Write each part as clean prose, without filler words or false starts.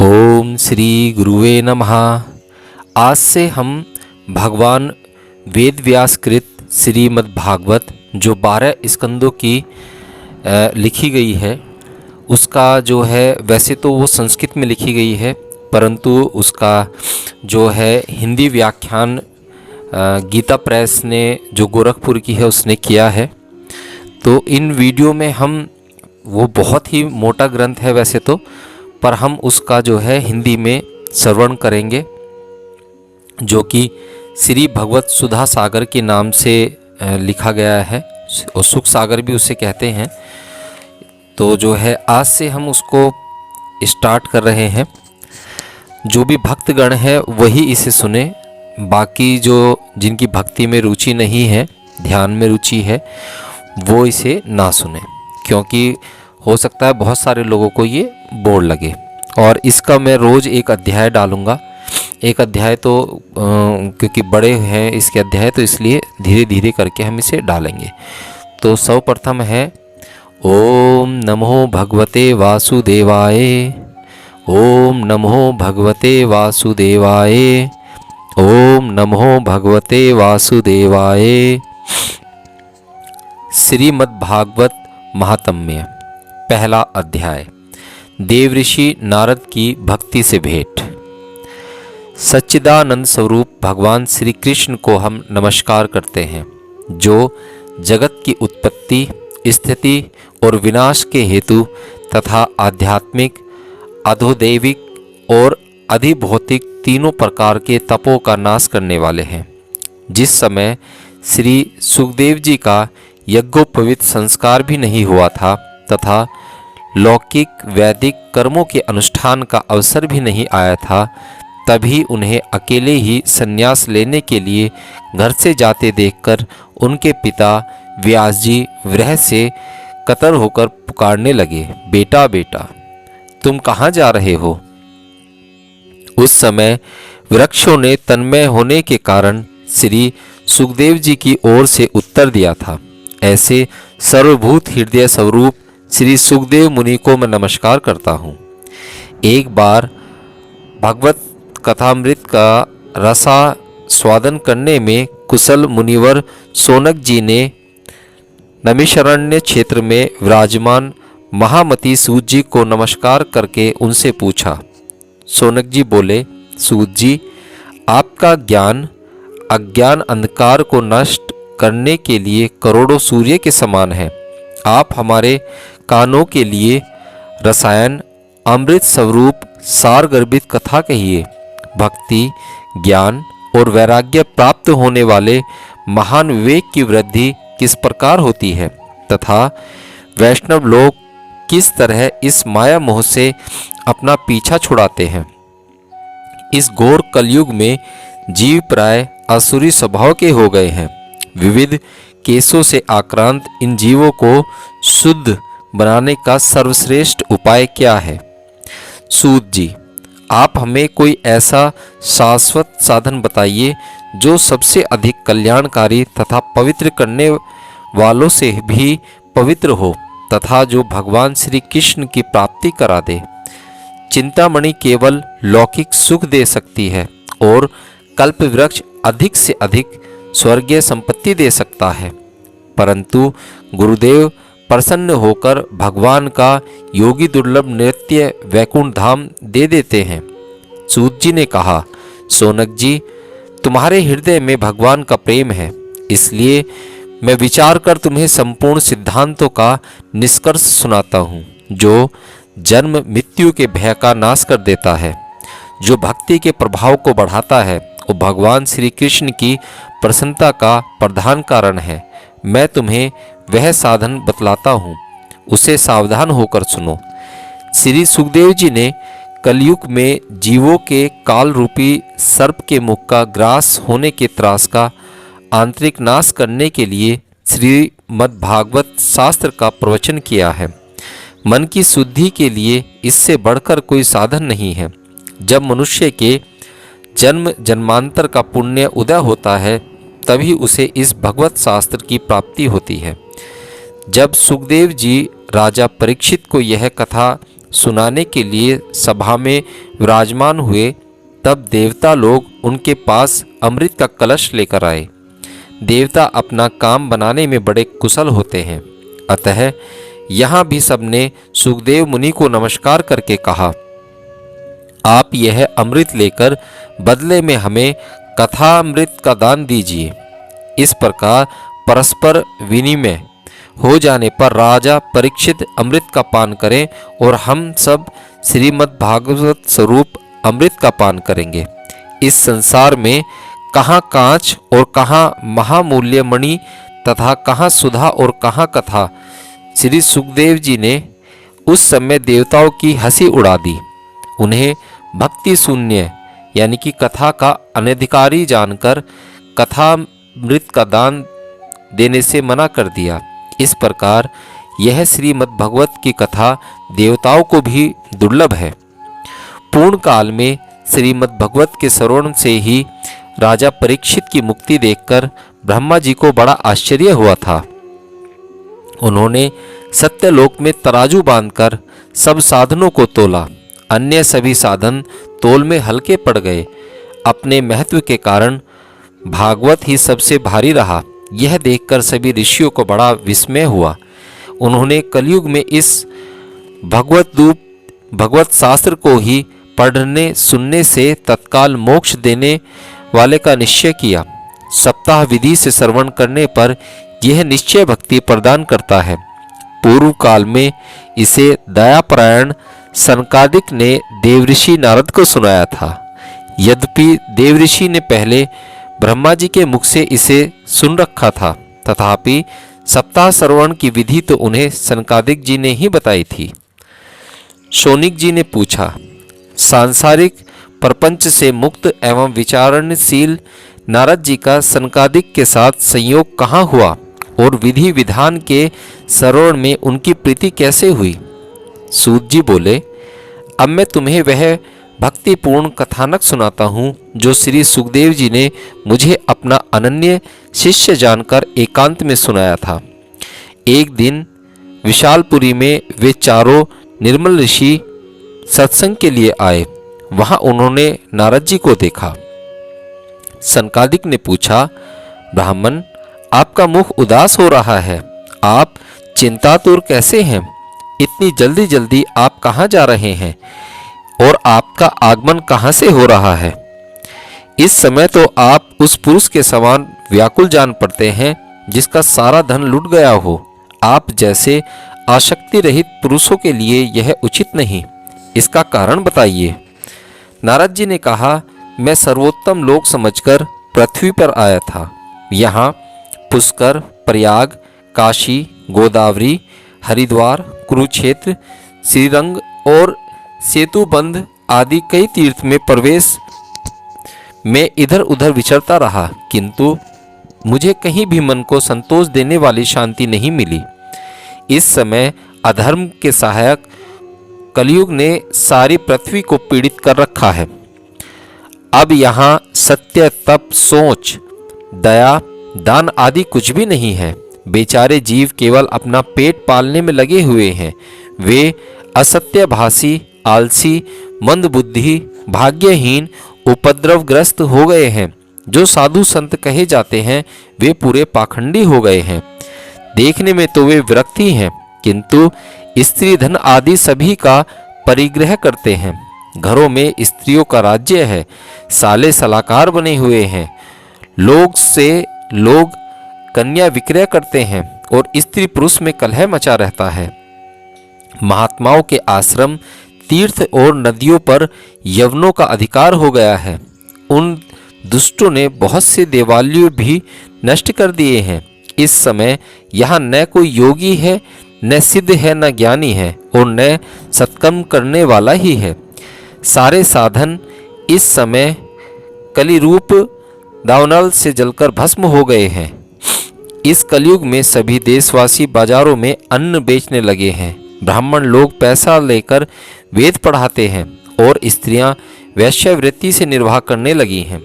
ओम श्री गुरुवे नमः। आज से हम भगवान वेद व्यास कृत श्रीमद् भागवत जो 12 स्कंदों की लिखी गई है, उसका जो है वैसे तो वो संस्कृत में लिखी गई है, परंतु उसका जो है हिंदी व्याख्यान गीता प्रेस ने जो गोरखपुर की है उसने किया है। तो इन वीडियो में हम वो बहुत ही मोटा ग्रंथ है वैसे तो, पर हम उसका जो है हिंदी में श्रवण करेंगे, जो कि श्री भगवत सुधा सागर के नाम से लिखा गया है और सुख सागर भी उसे कहते हैं। तो जो है आज से हम उसको स्टार्ट कर रहे हैं। जो भी भक्तगण है वही इसे सुने, बाकी जो जिनकी भक्ति में रुचि नहीं है, ध्यान में रुचि है, वो इसे ना सुने, क्योंकि हो सकता है बहुत सारे लोगों को ये बोर लगे। और इसका मैं रोज़ एक अध्याय डालूँगा। एक अध्याय तो क्योंकि बड़े हैं इसके अध्याय, तो इसलिए धीरे धीरे करके हम इसे डालेंगे। तो सर्वप्रथम है ओम नमो भगवते वासुदेवाय। ओम नमो भगवते वासुदेवाय। ओम नमो भगवते वासुदेवाय। श्रीमद्भागवत महात्म्य, पहला अध्याय। देवऋषि नारद की भक्ति से भेंट। सच्चिदानंद स्वरूप भगवान श्री कृष्ण को हम नमस्कार करते हैं, जो जगत की उत्पत्ति, स्थिति और विनाश के हेतु तथा आध्यात्मिक, अधोदैविक और अधिभौतिक तीनों प्रकार के तपों का नाश करने वाले हैं। जिस समय श्री सुखदेव जी का यज्ञोपवीत संस्कार भी नहीं हुआ था तथा लौकिक वैदिक कर्मों के अनुष्ठान का अवसर भी नहीं आया था, तभी उन्हें अकेले ही संन्यास लेने के लिए घर से जाते देखकर उनके पिता व्यास जी विरह से कतर होकर पुकारने लगे, बेटा बेटा तुम कहाँ जा रहे हो? उस समय वृक्षों ने तन्मय होने के कारण श्री सुखदेव जी की ओर से उत्तर दिया था, ऐसे सर्वभूत हृदय स्वरूप श्री सुखदेव मुनि को मैं नमस्कार करता हूँ। एक बार भगवत कथामृत का रसा स्वादन करने में कुशल मुनिवर सोनक जी ने नमिशरण्य क्षेत्र में विराजमान महामती सूत जी को नमस्कार करके उनसे पूछा। सोनक जी बोले, सूत जी, आपका ज्ञान अज्ञान अंधकार को नष्ट करने के लिए करोड़ों सूर्य के समान है। आप हमारे कानों के लिए रसायन अमृत स्वरूप सार गर्भित कथा कहिए। भक्ति, ज्ञान और वैराग्य प्राप्त होने वाले महान विवेक की वृद्धि किस प्रकार होती है तथा वैष्णव लोग किस तरह इस माया मोह से अपना पीछा छुड़ाते हैं। इस घोर कलयुग में जीव प्राय असुरी स्वभाव के हो गए हैं। विविध केसों से आक्रांत इन जीवों को शुद्ध बनाने का सर्वश्रेष्ठ उपाय क्या है? सूत जी, आप हमें कोई ऐसा शाश्वत साधन बताइए जो सबसे अधिक कल्याणकारी तथा पवित्र करने वालों से भी पवित्र हो तथा जो भगवान श्री कृष्ण की प्राप्ति करा दे। चिंतामणि केवल लौकिक सुख दे सकती है और कल्प वृक्ष अधिक से अधिक स्वर्गीय संपत्ति दे सकता है, परंतु गुरुदेव प्रसन्न होकर भगवान का योगी दुर्लभ नृत्य वैकुंठ धाम दे देते हैं। सूत जी ने कहा, सोनक जी, तुम्हारे हृदय में भगवान का प्रेम है, इसलिए मैं विचार कर तुम्हें संपूर्ण सिद्धांतों का निष्कर्ष सुनाता हूँ, जो जन्म मृत्यु के भय का नाश कर देता है, जो भक्ति के प्रभाव को बढ़ाता है और भगवान श्री कृष्ण की प्रसन्नता का प्रधान कारण है। मैं तुम्हें वह साधन बतलाता हूँ, उसे सावधान होकर सुनो। श्री सुखदेव जी ने कलयुग में जीवों के काल रूपी सर्प के मुख का ग्रास होने के त्रास का आंतरिक नाश करने के लिए श्रीमद्भागवत शास्त्र का प्रवचन किया है। मन की शुद्धि के लिए इससे बढ़कर कोई साधन नहीं है। जब मनुष्य के जन्म जन्मांतर का पुण्य उदय होता है, तभी उसे इस भगवत शास्त्र की प्राप्ति होती है। जब सुखदेव जी राजा परीक्षित को यह कथा सुनाने के लिए सभा में विराजमान हुए, तब देवता लोग उनके पास अमृत का कलश लेकर आए। देवता अपना काम बनाने में बड़े कुशल होते हैं, अतः यहाँ भी सबने सुखदेव मुनि को नमस्कार करके कहा, आप यह अमृत लेकर बदले में हमें कथा अमृत का दान दीजिए। इस प्रकार परस्पर विनिमय हो जाने पर राजा परीक्षित अमृत का पान करें और हम सब श्रीमद् भागवत स्वरूप अमृत का पान करेंगे। इस संसार में कहाँ कांच और कहाँ महामूल्य मणि तथा कहाँ सुधा और कहाँ कथा। श्री सुखदेव जी ने उस समय देवताओं की हंसी उड़ा दी, उन्हें भक्ति शून्य यानी कि कथा का अनधिकारी जानकर कथामृत का दान देने से मना कर दिया। इस प्रकार यह श्रीमद् भगवत की कथा देवताओं को भी दुर्लभ है। पूर्ण काल में श्रीमद् भगवत के श्रवण से ही राजा परीक्षित की मुक्ति देखकर ब्रह्मा जी को बड़ा आश्चर्य हुआ था। उन्होंने सत्यलोक में तराजू बांधकर सब साधनों को तोला, अन्य सभी साधन तोल में हल्के पड़ गए। अपने महत्व के कारण भागवत ही सबसे भारी रहा। यह देखकर सभी ऋषियों को बड़ा विस्मय हुआ। उन्होंने कलयुग में इस भगवत शास्त्र को ही पढ़ने सुनने से तत्काल मोक्ष देने वाले का निश्चय किया। सप्ताह विधि से श्रवण करने पर यह निश्चय भक्ति प्रदान करता है। पूर्व काल में इसे दयापरायण सनकादिक ने देवऋषि नारद को सुनाया था। यद्यपि देवऋषि ने पहले ब्रह्मा जी के मुख से इसे सुन रखा था, तथापि सप्ताह श्रवण की विधि तो उन्हें सनकादिक जी ने ही बताई थी। शौनिक जी ने पूछा, सांसारिक प्रपंच से मुक्त एवं विचारणशील नारद जी का सनकादिक के साथ संयोग कहाँ हुआ और विधि विधान के श्रवण में उनकी प्रीति कैसे हुई? सूत जी बोले, अब मैं तुम्हें वह भक्तिपूर्ण कथानक सुनाता हूँ जो श्री सुखदेव जी ने मुझे अपना अनन्य शिष्य जानकर एकांत में सुनाया था। एक दिन विशालपुरी में वे चारों निर्मल ऋषि सत्संग के लिए आए। वहां उन्होंने नारद जी को देखा। सनकादिक ने पूछा, ब्राह्मण, आपका मुख उदास हो रहा है, आप चिंतातुर कैसे हैं? इतनी जल्दी जल्दी आप कहाँ जा रहे हैं और आपका आगमन कहाँ से हो रहा है? इस समय तो आप उस पुरुष के समान व्याकुल जान पड़ते हैं जिसका सारा धन लुट गया हो। आप जैसे आसक्ति रहित पुरुषों के लिए यह उचित नहीं, इसका कारण बताइए। नारद जी ने कहा, मैं सर्वोत्तम लोक समझकर पृथ्वी पर आया था। यहाँ पुष्कर, प्रयाग, काशी, गोदावरी, हरिद्वार, कुरुक्षेत्र, श्रीरंग और सेतुबंध आदि कई तीर्थ में प्रवेश में इधर उधर विचरता रहा, किंतु मुझे कहीं भी मन को संतोष देने वाली शांति नहीं मिली। इस समय अधर्म के सहायक कलयुग ने सारी पृथ्वी को पीड़ित कर रखा है। अब यहाँ सत्य, तप, सोच, दया, दान आदि कुछ भी नहीं है। बेचारे जीव केवल अपना पेट पालने में लगे हुए हैं। वे असत्यभाषी, आलसी, मंदबुद्धि, भाग्यहीन, उपद्रवग्रस्त हो गए हैं। जो साधु संत कहे जाते हैं वे पूरे पाखंडी हो गए हैं। देखने में तो वे विरक्ति हैं, किंतु स्त्री धन आदि सभी का परिग्रह करते हैं। घरों में स्त्रियों का राज्य है, साले सलाहकार बने हुए हैं। लोग से लोग कन्या विक्रय करते हैं और स्त्री पुरुष में कलह मचा रहता है। महात्माओं के आश्रम, तीर्थ और नदियों पर यवनों का अधिकार हो गया है। उन दुष्टों ने बहुत से देवालय भी नष्ट कर दिए हैं। इस समय यहाँ न कोई योगी है, न सिद्ध है, न ज्ञानी है और न सत्कर्म करने वाला ही है। सारे साधन इस समय कलिरूप दावानल से जलकर भस्म हो गए हैं। इस कलयुग में सभी देशवासी बाजारों में अन्न बेचने लगे हैं। ब्राह्मण लोग पैसा लेकर वेद पढ़ाते हैं और स्त्रियां वैश्यावृत्ति से निर्वाह करने लगी हैं।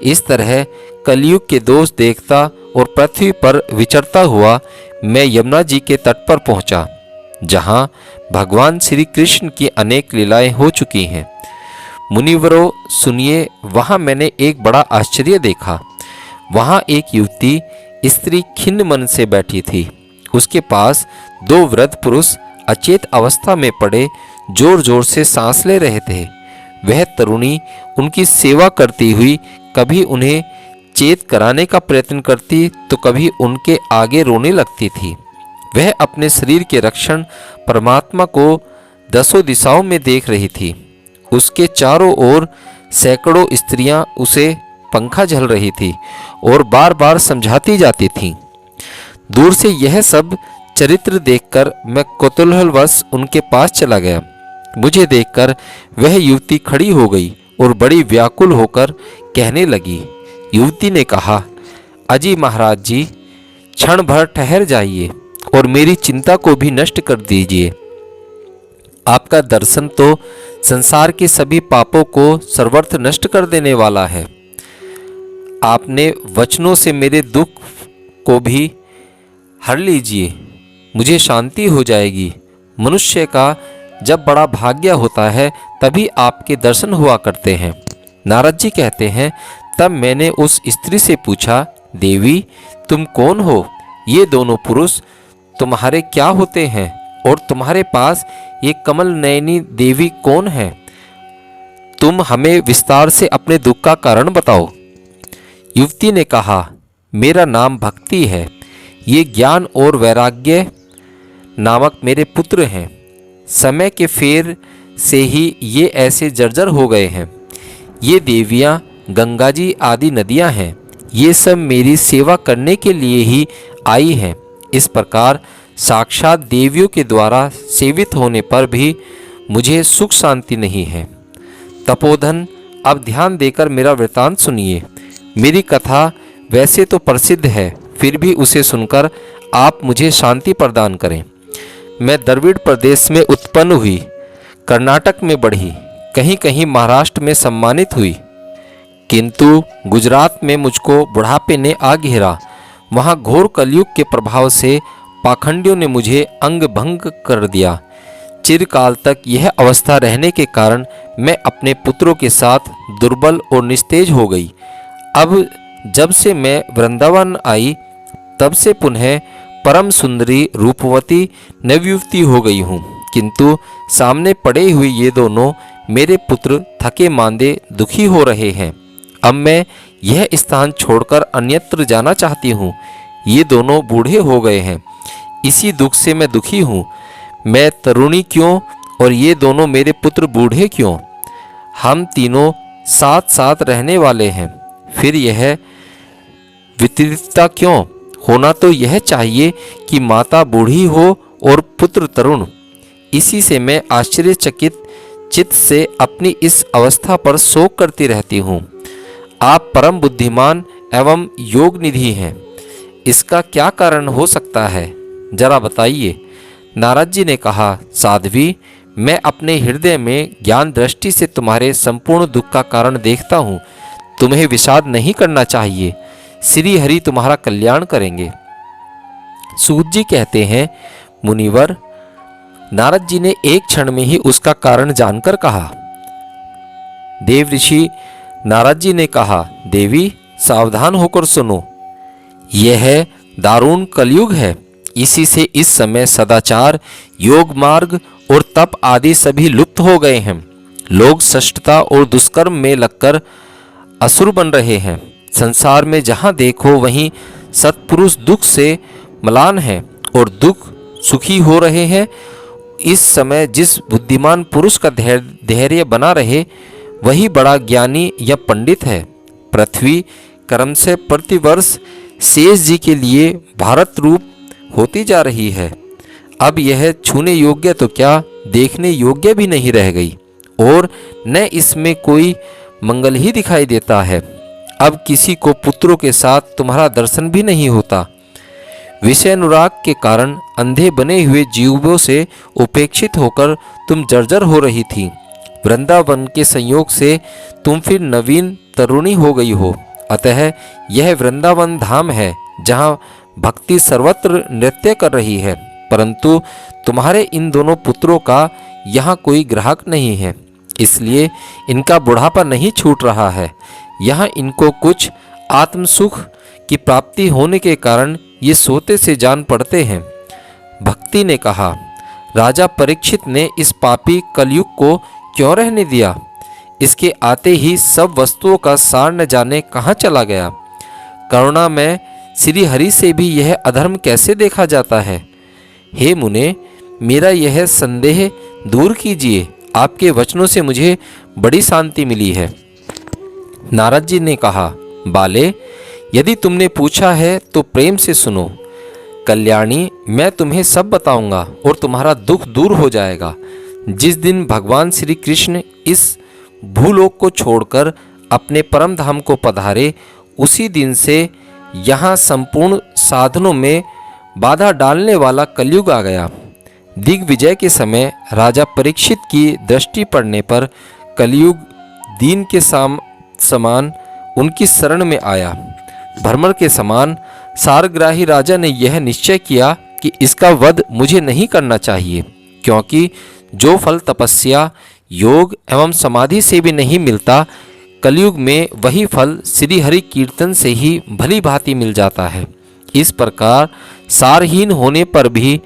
इस तरह कलयुग के दोष देखता और पृथ्वी पर विचरता हुआ मैं यमुना जी के तट पर पहुंचा। जहाँ भगवान श्री कृष्ण की अनेक लीलाएं हो चुकी हैं। मुनिवरों सुनिए, वहाँ मैंने एक बड़ा आश्चर्य देखा। वहाँ एक युवती स्त्री खिन्न मन से बैठी थी। उसके पास दो वृद्ध पुरुष अचेत अवस्था में पड़े जोर जोर से सांस ले रहे थे। वह तरुणी उनकी सेवा करती हुई कभी उन्हें चेत कराने का प्रयत्न करती तो कभी उनके आगे रोने लगती थी। वह अपने शरीर के रक्षण परमात्मा को दसों दिशाओं में देख रही थी। उसके चारों ओर सैकड़ों स्त्रियां उसे पंखा झल रही थी और बार बार समझाती जाती थीं। दूर से यह सब चरित्र देखकर मैं कौतूहलवश उनके पास चला गया। मुझे देखकर वह युवती खड़ी हो गई और बड़ी व्याकुल होकर कहने लगी। युवती ने कहा, अजी महाराज जी, क्षण भर ठहर जाइए और मेरी चिंता को भी नष्ट कर दीजिए। आपका दर्शन तो संसार के सभी पापों को सर्वत्र नष्ट कर देने वाला है। आपने वचनों से मेरे दुख को भी हर लीजिए, मुझे शांति हो जाएगी। मनुष्य का जब बड़ा भाग्य होता है तभी आपके दर्शन हुआ करते हैं। नारद जी कहते हैं, तब मैंने उस स्त्री से पूछा, देवी तुम कौन हो? ये दोनों पुरुष तुम्हारे क्या होते हैं और तुम्हारे पास ये कमल नयनी देवी कौन है? तुम हमें विस्तार से अपने दुख का कारण बताओ। युवती ने कहा, मेरा नाम भक्ति है। ये ज्ञान और वैराग्य नामक मेरे पुत्र हैं। समय के फेर से ही ये ऐसे जर्जर हो गए हैं। ये देवियाँ गंगा जी आदि नदियाँ हैं। ये सब मेरी सेवा करने के लिए ही आई हैं। इस प्रकार साक्षात देवियों के द्वारा सेवित होने पर भी मुझे सुख शांति नहीं है। तपोधन, अब ध्यान देकर मेरा वृतांत सुनिए। मेरी कथा वैसे तो प्रसिद्ध है, फिर भी उसे सुनकर आप मुझे शांति प्रदान करें। मैं द्रविड़ प्रदेश में उत्पन्न हुई, कर्नाटक में बढ़ी, कहीं कहीं महाराष्ट्र में सम्मानित हुई, किंतु गुजरात में मुझको बुढ़ापे ने आ घेरा। वहाँ घोर कलयुग के प्रभाव से पाखंडियों ने मुझे अंग भंग कर दिया। चिरकाल तक यह अवस्था रहने के कारण मैं अपने पुत्रों के साथ दुर्बल और निस्तेज हो गई। अब जब से मैं वृंदावन आई तब से पुनः परम सुंदरी रूपवती नवयुवती हो गई हूँ, किंतु सामने पड़े हुए ये दोनों मेरे पुत्र थके मांदे दुखी हो रहे हैं। अब मैं यह स्थान छोड़कर अन्यत्र जाना चाहती हूँ। ये दोनों बूढ़े हो गए हैं, इसी दुख से मैं दुखी हूँ। मैं तरुणी क्यों और ये दोनों मेरे पुत्र बूढ़े क्यों? हम तीनों साथ साथ रहने वाले हैं, फिर यह विपरीतता क्यों? होना तो यह चाहिए कि माता बूढ़ी हो और पुत्र तरुण। इसी से मैं आश्चर्यचकित चित्त से अपनी इस अवस्था पर शोक करती रहती हूँ। आप परम बुद्धिमान एवं योग निधि हैं, इसका क्या कारण हो सकता है, जरा बताइए। नारद जी ने कहा, साध्वी, मैं अपने हृदय में ज्ञान दृष्टि से तुम्हारे संपूर्ण दुख का कारण देखता हूँ। तुम्हें विषाद नहीं करना चाहिए। श्री हरि तुम्हारा कल्याण करेंगे। सूत जी कहते हैं, मुनिवर, नारद जी ने एक क्षण में ही उसका कारण जानकर कहा। देव ऋषि नारद जी ने कहा, देवी सावधान होकर सुनो, यह दारुण कलयुग है। इसी से इस समय सदाचार, योग मार्ग और तप आदि सभी लुप्त हो गए हैं। लोग शिष्टता और दुष्कर्म में लगकर असुर बन रहे हैं। संसार में जहाँ देखो वहीं सत्पुरुष दुख से मलान है और दुख सुखी हो रहे हैं। इस समय जिस बुद्धिमान पुरुष का धैर्य बना रहे वही बड़ा ज्ञानी या पंडित है। पृथ्वी कर्म से प्रतिवर्ष शेष जी के लिए भारत रूप होती जा रही है। अब यह छूने योग्य तो क्या देखने योग्य भी नहीं रह गई और न इसमें कोई मंगल ही दिखाई देता है। अब किसी को पुत्रों के साथ तुम्हारा दर्शन भी नहीं होता। विषय अनुराग के कारण अंधे बने हुए जीवों से उपेक्षित होकर तुम जर्जर हो रही थी। वृंदावन के संयोग से तुम फिर नवीन तरुणी हो गई हो। अतः यह वृंदावन धाम है जहाँ भक्ति सर्वत्र नृत्य कर रही है। परंतु तुम्हारे इन दोनों पुत्रों का यहाँ कोई ग्राहक नहीं है, इसलिए इनका बुढ़ापा नहीं छूट रहा है। यहाँ इनको कुछ आत्मसुख की प्राप्ति होने के कारण ये सोते से जान पड़ते हैं। भक्ति ने कहा, राजा परीक्षित ने इस पापी कलयुग को क्यों रहने दिया? इसके आते ही सब वस्तुओं का सार न जाने कहाँ चला गया। करुणा में श्री हरि से भी यह अधर्म कैसे देखा जाता है? हे मुने, मेरा यह संदेह दूर कीजिए। आपके वचनों से मुझे बड़ी शांति मिली है। नारद जी ने कहा, बाले, यदि तुमने पूछा है तो प्रेम से सुनो। कल्याणी, मैं तुम्हें सब बताऊंगा और तुम्हारा दुख दूर हो जाएगा। जिस दिन भगवान श्री कृष्ण इस भूलोक को छोड़कर अपने परम धाम को पधारे, उसी दिन से यहाँ संपूर्ण साधनों में बाधा डालने वाला कलयुग आ गया। दिग्विजय के समय राजा परीक्षित की दृष्टि पड़ने पर कलयुग दीन के समान उनकी शरण में आया। भ्रमर के समान सारग्राही राजा ने यह निश्चय किया कि इसका वध मुझे नहीं करना चाहिए, क्योंकि जो फल तपस्या, योग एवं समाधि से भी नहीं मिलता, कलयुग में वही फल श्री हरि कीर्तन से ही भली भांति मिल जाता है। इस प्रकार सारहीन होने पर भी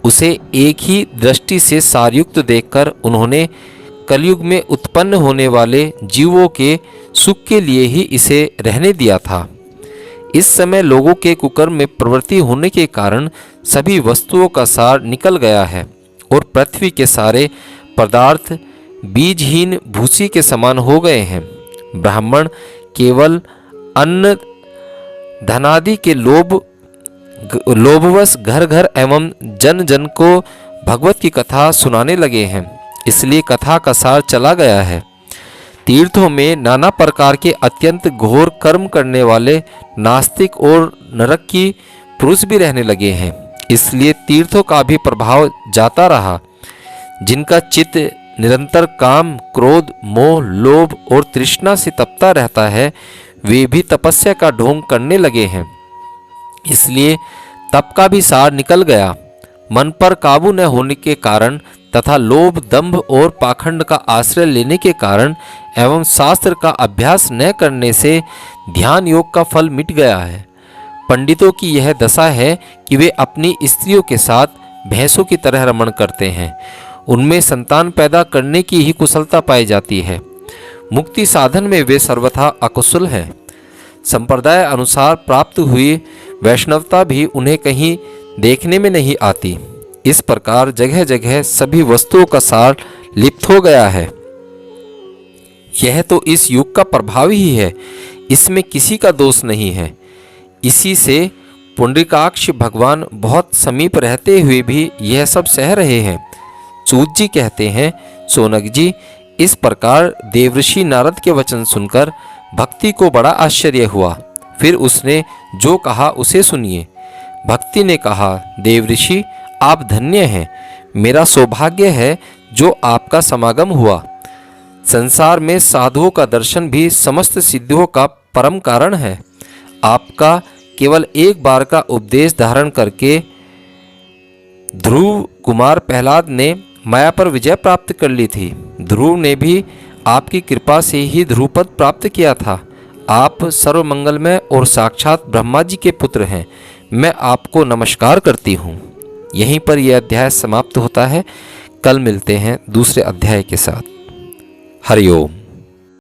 उसे एक ही दृष्टि से सारयुक्त देखकर उन्होंने कलयुग में उत्पन्न होने वाले जीवों के सुख के लिए ही इसे रहने दिया था। इस समय लोगों के कुकर्म में प्रवृत्ति होने के कारण सभी वस्तुओं का सार निकल गया है और पृथ्वी के सारे पदार्थ बीजहीन भूसी के समान हो गए हैं। ब्राह्मण केवल अन्न धनादि के लोभवश घर घर एवं जन जन को भगवत की कथा सुनाने लगे हैं, इसलिए कथा का सार चला गया है। तीर्थों में नाना प्रकार के अत्यंत घोर कर्म करने वाले नास्तिक और नरक की पुरुष भी रहने लगे हैं, इसलिए तीर्थों का भी प्रभाव जाता रहा। जिनका चित्त निरंतर काम, क्रोध, मोह, लोभ और तृष्णा से तपता रहता है, वे भी तपस्या का ढोंग करने लगे हैं, इसलिए तप का भी सार निकल गया। मन पर काबू न होने के कारण तथा लोभ, दंभ और पाखंड का आश्रय लेने के कारण एवं शास्त्र का अभ्यास न करने से ध्यान योग का फल मिट गया है। पंडितों की यह दशा है कि वे अपनी स्त्रियों के साथ भैंसों की तरह रमण करते हैं। उनमें संतान पैदा करने की ही कुशलता पाई जाती है। मुक्ति साधन में वे सर्वथा अकुशल हैं। संप्रदाय अनुसार प्राप्त हुई वैष्णवता भी उन्हें कहीं देखने में नहीं आती। इस प्रकार जगह जगह सभी वस्तुओं का सार लिप्त हो गया है। यह तो इस युग का प्रभाव ही है, इसमें किसी का दोष नहीं है। इसी से पुंडरीकाक्ष भगवान बहुत समीप रहते हुए भी यह सब सह रहे हैं। सूत जी कहते हैं, सोनक जी, इस प्रकार देवऋषि नारद के वचन सुनकर भक्ति को बड़ा आश्चर्य हुआ। फिर उसने जो कहा उसे सुनिए। भक्ति ने कहा, देवऋषि, आप धन्य हैं। मेरा सौभाग्य है जो आपका समागम हुआ। संसार में साधुओं का दर्शन भी समस्त सिद्धियों का परम कारण है। आपका केवल एक बार का उपदेश धारण करके ध्रुव कुमार प्रहलाद ने माया पर विजय प्राप्त कर ली थी। ध्रुव ने भी आपकी कृपा से ही ध्रुवपद प्राप्त किया था। आप सर्वमंगलमय और साक्षात ब्रह्मा जी के पुत्र हैं। मैं आपको नमस्कार करती हूँ। यहीं पर यह अध्याय समाप्त होता है। कल मिलते हैं दूसरे अध्याय के साथ। हरि ओम।